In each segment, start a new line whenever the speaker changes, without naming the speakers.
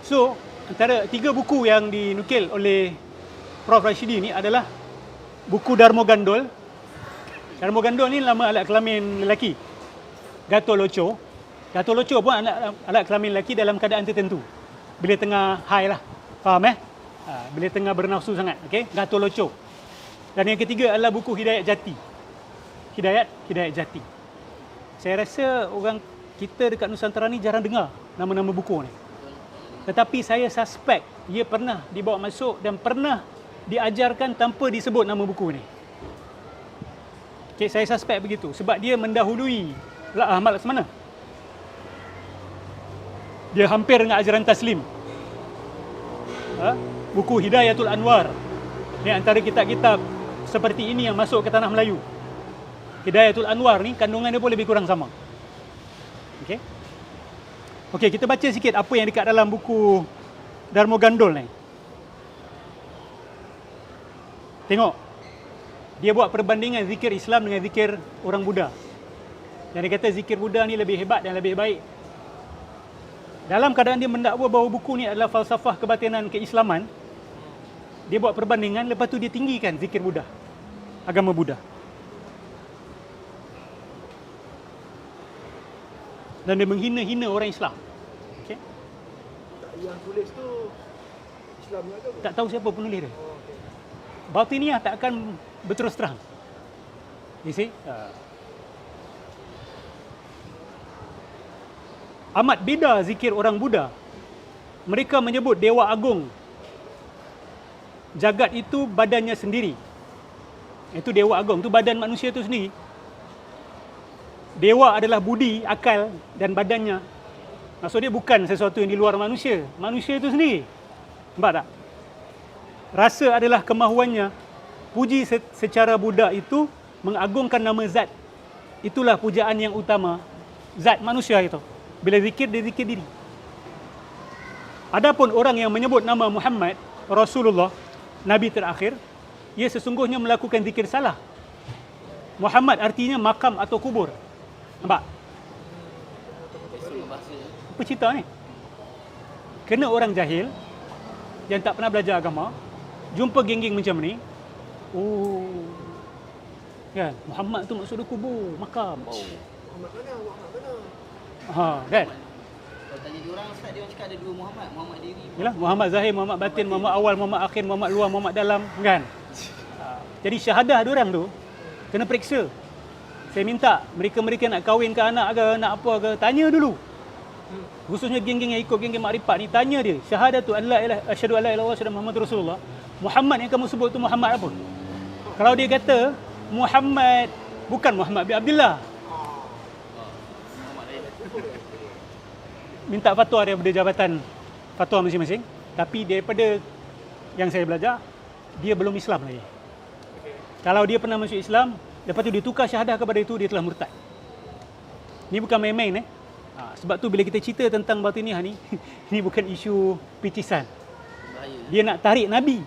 So, antara 3 buku yang dinukil oleh Prof. Rashidi ni adalah buku Darmo Gandol. Darmo Gandol ni nama alat kelamin lelaki. Gato Loco. Gato Loco pun alat kelamin lelaki dalam keadaan tertentu. Bila tengah high lah. Faham bila tengah bernafsu sangat. Okay? Gato Loco. Dan yang ketiga adalah buku Hidayat Jati. Hidayat Jati. Saya rasa orang kita dekat Nusantara ni jarang dengar nama-nama buku ni. Tetapi saya suspek ia pernah dibawa masuk dan pernah diajarkan tanpa disebut nama buku ni. Okay, saya suspek begitu. Sebab dia mendahului Ahmad Laksamana. Dia hampir dengan ajaran Taslim. Buku Hidayatul Anwar. Ni antara kitab-kitab seperti ini yang masuk ke tanah Melayu. Hidayatul Anwar ni kandungan dia pun lebih kurang sama. Okey. Okey, kita baca sikit apa yang dekat dalam buku Darmo Gandol ni. Tengok. Dia buat perbandingan zikir Islam dengan zikir orang Buddha. Dan dia kata zikir Buddha ni lebih hebat dan lebih baik. Dalam keadaan dia mendakwa bahawa buku ni adalah falsafah kebatinan keislaman, dia buat perbandingan, lepas tu dia tinggikan zikir Buddha, agama Buddha. Dan dia menghina-hina orang Islam. Okay?
Yang tulis tu Islam ke?
Tak tahu siapa penulis dia.
Oh, okay.
Batiniyah tak akan berterus terang. You see? Amat beda zikir orang Buddha. Mereka menyebut Dewa Agung. Jagat itu badannya sendiri. Itu Dewa Agung, itu badan manusia itu sendiri. Dewa adalah budi, akal dan badannya. Maksud dia bukan sesuatu yang di luar manusia. Manusia itu sendiri. Nampak tak? Rasa adalah kemahuannya. Puji secara Buddha itu mengagungkan nama zat. Itulah pujaan yang utama. Zat manusia itu. Bila zikir, dia zikir diri. Adapun orang yang menyebut nama Muhammad, Rasulullah, Nabi terakhir, ia sesungguhnya melakukan zikir salah. Muhammad artinya makam atau kubur. Nampak? Apa cerita ni? Kena orang jahil yang tak pernah belajar agama, jumpa geng-geng macam ni. Oh. Kan? Muhammad tu maksud dia kubur, makam. Oh.
Muhammad mana?
Kan?
Kalau tanya diorang, Ustaz, dia orang cakap ada 2 Muhammad. Muhammad diri.
Yalah, Muhammad Zahir, Muhammad Batin, Muhammad Awal, Muhammad Akhir, Muhammad Luar, Muhammad Dalam, kan? Jadi syahadah diorang tu kena periksa. Saya minta mereka-mereka nak kahwin ke anak ke, nak apa ke, tanya dulu. Khususnya geng-geng yang ikut geng-geng makrifat ni, tanya dia, syahadatu an la ilaha asyhadu an la ilaha illallah wa Muhammad Rasulullah. Muhammad yang kamu sebut tu Muhammad apa? Kalau dia kata Muhammad bukan Muhammad bin Abdullah, minta fatwa daripada jabatan fatwa masing-masing. Tapi daripada yang saya belajar, dia belum Islam lagi. Kalau dia pernah masuk Islam, lepas tu dia tukar syahadah kepada itu, dia telah murtad. Ni bukan main-main sebab tu bila kita cerita tentang batiniyah ni, ni bukan isu picisan. Dia nak tarik Nabi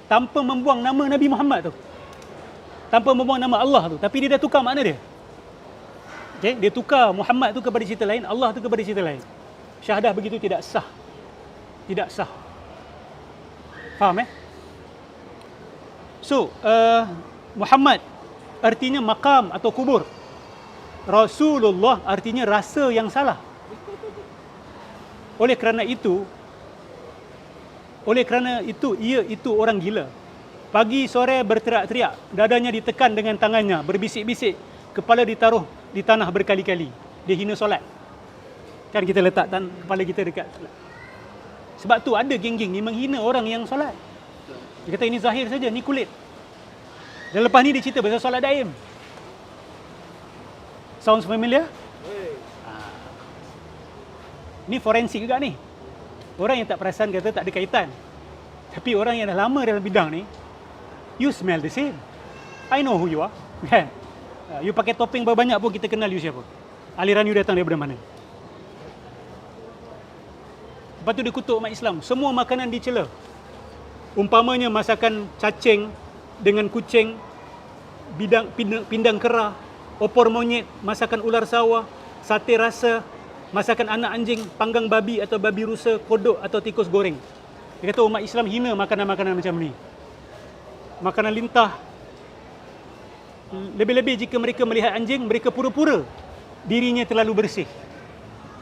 tanpa membuang nama Nabi Muhammad tu, tanpa membuang nama Allah tu. Tapi dia dah tukar makna dia. Okay? Dia tukar Muhammad tu kepada cerita lain, Allah tu kepada cerita lain. Syahadah begitu tidak sah. Tidak sah. Faham So, Muhammad artinya makam atau kubur. Rasulullah artinya rasa yang salah. Oleh kerana itu ia itu orang gila. Pagi sore berteriak-teriak, dadanya ditekan dengan tangannya, berbisik-bisik, kepala ditaruh di tanah berkali-kali. Dia hina solat. Kan kita letak kepala kita dekat solat. Sebab tu ada geng-geng ni menghina orang yang solat. Dia kata ini zahir saja, ni kulit. Dan lepas ni dia cerita pasal solat daim. Sounds familiar? Ni forensik juga ni. Orang yang tak perasan kata tak ada kaitan. Tapi orang yang dah lama dalam bidang ni, you smell the same. I know who you are. Kan? You pakai topeng banyak pun kita kenal you siapa. Aliran you datang daripada mana. Lepas tu dia kutuk umat Islam. Semua makanan dicela. Umpamanya masakan cacing dengan kucing, pindang kera, opor monyet, masakan ular sawah, sate rasa, masakan anak anjing, panggang babi atau babi rusa, kodok atau tikus goreng. Dia kata umat Islam hina makanan-makanan macam ni. Makanan lintah. Lebih-lebih jika mereka melihat anjing, mereka pura-pura dirinya terlalu bersih.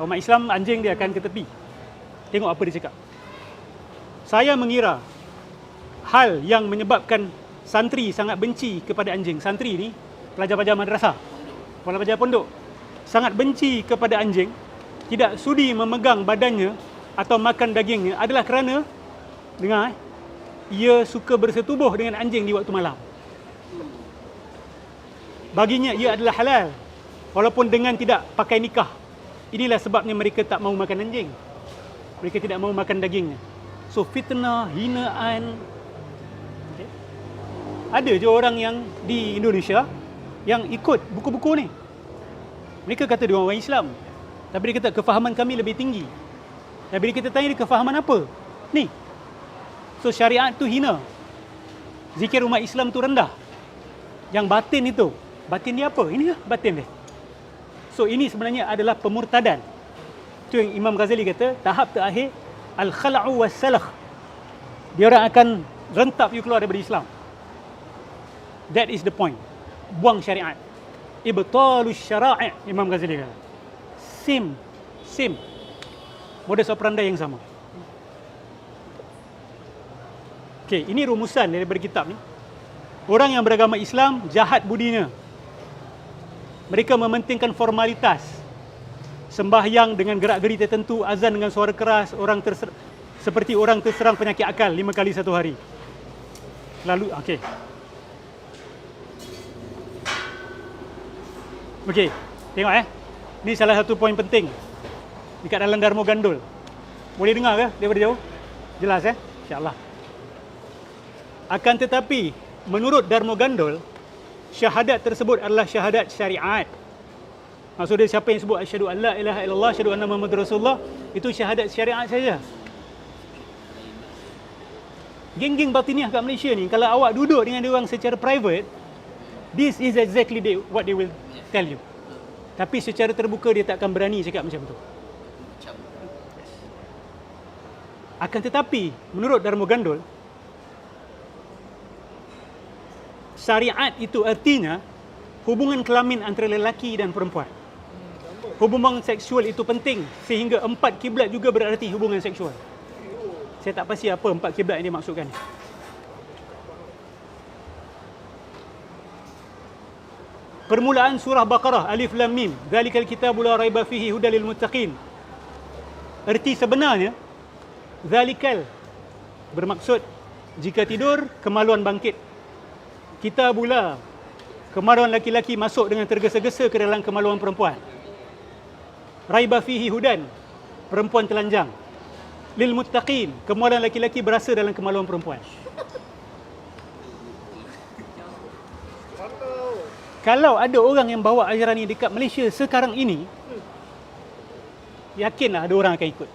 Umat Islam, anjing dia akan ke tepi. Tengok apa dia cakap. Saya mengira hal yang menyebabkan santri sangat benci kepada anjing. Santri ni pelajar-pelajar madrasah, pelajar pondok, sangat benci kepada anjing, tidak sudi memegang badannya atau makan dagingnya adalah kerana, dengar, ia suka bersetubuh dengan anjing di waktu malam. Baginya ia adalah halal walaupun dengan tidak pakai nikah. Inilah sebabnya mereka tak mahu makan anjing. Mereka tidak mahu makan dagingnya. So fitnah, hinaan. Okay. Ada je orang yang di Indonesia yang ikut buku-buku ni. Mereka kata dia orang Islam, tapi dia kata kefahaman kami lebih tinggi. Dan bila kita tanya dia kefahaman apa? Ni. So syariat tu hina. Zikir umat Islam tu rendah. Yang batin itu, batin dia apa? Ini lah batin dia. So ini sebenarnya adalah pemurtadan. Itu yang Imam Ghazali kata, tahap terakhir al-khala'u was-salakh. Dia orang akan rentap you keluar daripada Islam. That is the point. Buang syariat. Ibtalus syara'i', Imam Ghazali kata. Same. Modus operandi yang sama. Okey, ini rumusan daripada kitab ni. Orang yang beragama Islam jahat budinya. Mereka mementingkan formalitas. Sembahyang dengan gerak-geri tertentu, azan dengan suara keras, seperti orang terserang penyakit akal 5 kali satu hari. Lalu, okey. Okey, tengok Ni salah satu poin penting dekat dalam Dharma Gandul. Boleh dengar ke daripada jauh? Jelas InsyaAllah. Akan tetapi, menurut Dharma Gandul, syahadat tersebut adalah syahadat syariat. Maksudnya siapa yang sebut asyhadu an la ilaha illallah, asyhadu anna Muhammadar Rasulullah, itu syahadat syariat saja. Geng-geng batiniah kat Malaysia ni, kalau awak duduk dengan dia orang secara private, this is exactly what they will tell you. Tapi secara terbuka dia tak akan berani cakap macam tu. Akan tetapi, menurut Dharma Gandul, syariat itu artinya hubungan kelamin antara lelaki dan perempuan. Hubungan seksual itu penting sehingga 4 kiblat juga berarti hubungan seksual. Saya tak pasti apa 4 kiblat yang dia maksudkan. Permulaan surah Baqarah, Alif Lam Mim, Dzalikal kitabu la raiba fihi hudal lil muttaqin. Erti sebenarnya, Dzalikal bermaksud jika tidur kemaluan bangkit. Kitabula, kemaluan laki-laki masuk dengan tergesa-gesa ke dalam kemaluan perempuan. Raiba fihi hudan, perempuan telanjang. Lil muttaqin, kemaluan laki-laki berasa dalam kemaluan perempuan. Kalau ada orang yang bawa ajaran ini dekat Malaysia sekarang ini, yakinlah ada orang akan ikut.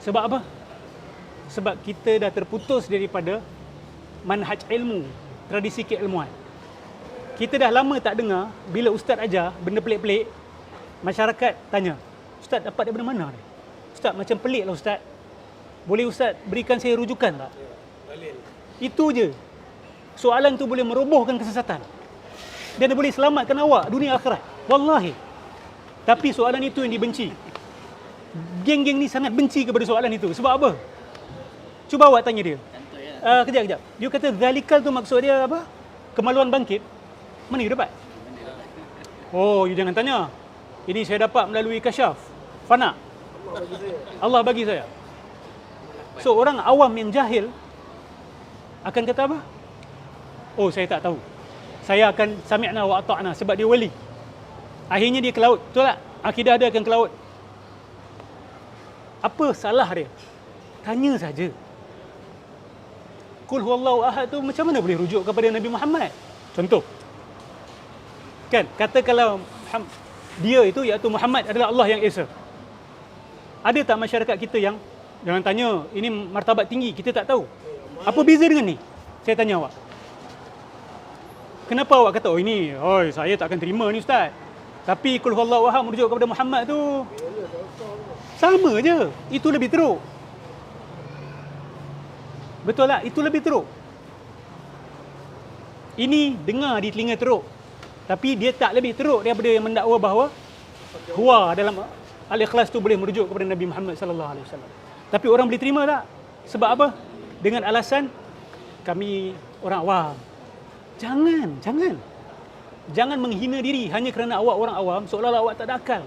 Sebab apa? Sebab kita dah terputus daripada manhaj ilmu, tradisi keilmuan. Kita dah lama tak dengar bila ustaz ajar benda pelik-pelik, masyarakat tanya, "Ustaz dapat daripada mana ni? Ustaz macam pelik lah ustaz. Boleh ustaz berikan saya rujukan tak?" Itu je. Soalan tu boleh merobohkan kesesatan. Dan dia boleh selamatkan awak dunia akhirat. Wallahi. Tapi soalan itu yang dibenci. Geng-geng ni sangat benci kepada soalan itu. Sebab apa? Cuba awak tanya dia. Kejap. Dia kata zalikal tu maksud dia apa? Kemaluan bangkit. Mana you dapat? Oh, you jangan tanya. Ini saya dapat melalui kasyaf. Fana. Allah bagi saya. So, orang awam yang jahil akan kata apa? Oh, saya tak tahu. Saya akan sami'na wa ata'na sebab dia wali. Akhirnya dia ke laut. Betul tak? Akidah dia akan ke laut. Apa salah dia? Tanya saja. Qul huwallahu ahad tu macam mana boleh rujuk kepada Nabi Muhammad? Contoh. Kan, kata kalau dia itu iaitu Muhammad adalah Allah yang Esa. Ada tak masyarakat kita yang jangan tanya, ini martabat tinggi, kita tak tahu. Apa beza dengan ni? Saya tanya awak. Kenapa awak kata, oh ini, saya tak akan terima ni ustaz. Tapi qul huwallahu ahad merujuk kepada Muhammad tu
Yalah, sama-sama.
sama je. Itu lebih teruk. Betul tak? Itu lebih teruk. Ini dengar di telinga teruk. Tapi dia tak lebih teruk daripada yang mendakwa bahawa huwa dalam Al-Ikhlas tu boleh merujuk kepada Nabi Muhammad sallallahu alaihi wasallam. Tapi orang boleh terima tak? Sebab apa? Dengan alasan kami orang awam. Jangan menghina diri hanya kerana awak orang awam seolah-olah awak tak ada akal.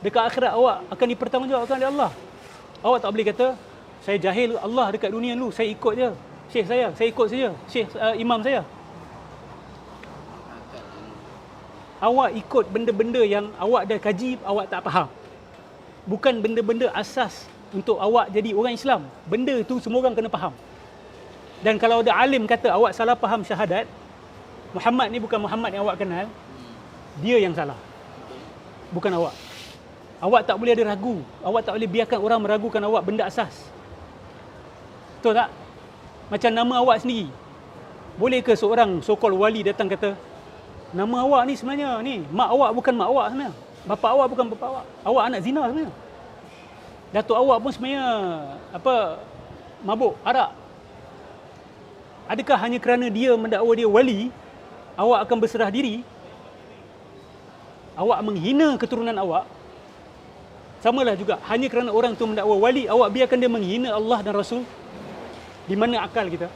Dekat akhirat awak akan dipertanggungjawabkan oleh Allah. Awak tak boleh kata saya jahil Allah dekat dunia dulu, saya ikut je. Syekh saya ikut saja. Syekh imam saya. Awak ikut benda-benda yang awak dah kaji, awak tak faham. Bukan benda-benda asas untuk awak jadi orang Islam. Benda tu semua orang kena faham. Dan kalau ada alim kata awak salah faham syahadat, Muhammad ni bukan Muhammad yang awak kenal, dia yang salah. Bukan awak. Awak tak boleh ada ragu. Awak tak boleh biarkan orang meragukan awak benda asas. Betul tak? Macam nama awak sendiri. Boleh ke seorang so-called wali datang kata, nama awak ni sebenarnya ni, mak awak bukan mak awak sebenarnya. Bapa awak bukan bapa awak. Awak anak zina sebenarnya. Datuk awak pun sebenarnya mabuk arak. Adakah hanya kerana dia mendakwa dia wali, awak akan berserah diri? Awak menghina keturunan awak. Samalah juga, hanya kerana orang tu mendakwa wali, awak biarkan dia menghina Allah dan Rasul. Di mana akal kita?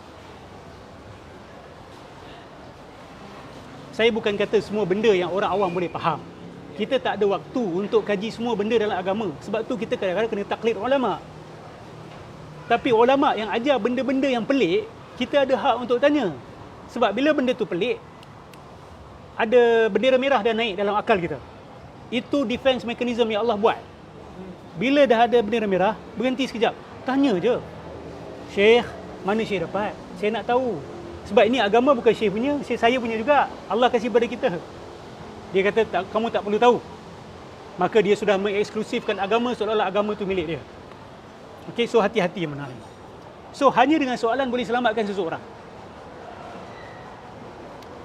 Saya bukan kata semua benda yang orang awam boleh faham. Kita tak ada waktu untuk kaji semua benda dalam agama. Sebab tu kita kadang-kadang kena taklid ulama. Tapi ulama yang ajar benda-benda yang pelik, kita ada hak untuk tanya. Sebab bila benda tu pelik, ada bendera merah dah naik dalam akal kita. Itu defense mechanism yang Allah buat. Bila dah ada bendera merah, berhenti sekejap. Tanya je. Syekh, mana Syekh dapat? Saya nak tahu. Sebab ini agama bukan Syekh punya, Syekh saya punya juga. Allah kasih pada kita. Dia kata, kamu tak perlu tahu. Maka dia sudah mengeksklusifkan agama seolah-olah agama tu milik dia. Okey, so hati-hati yang menarik. So hanya dengan soalan boleh selamatkan seseorang.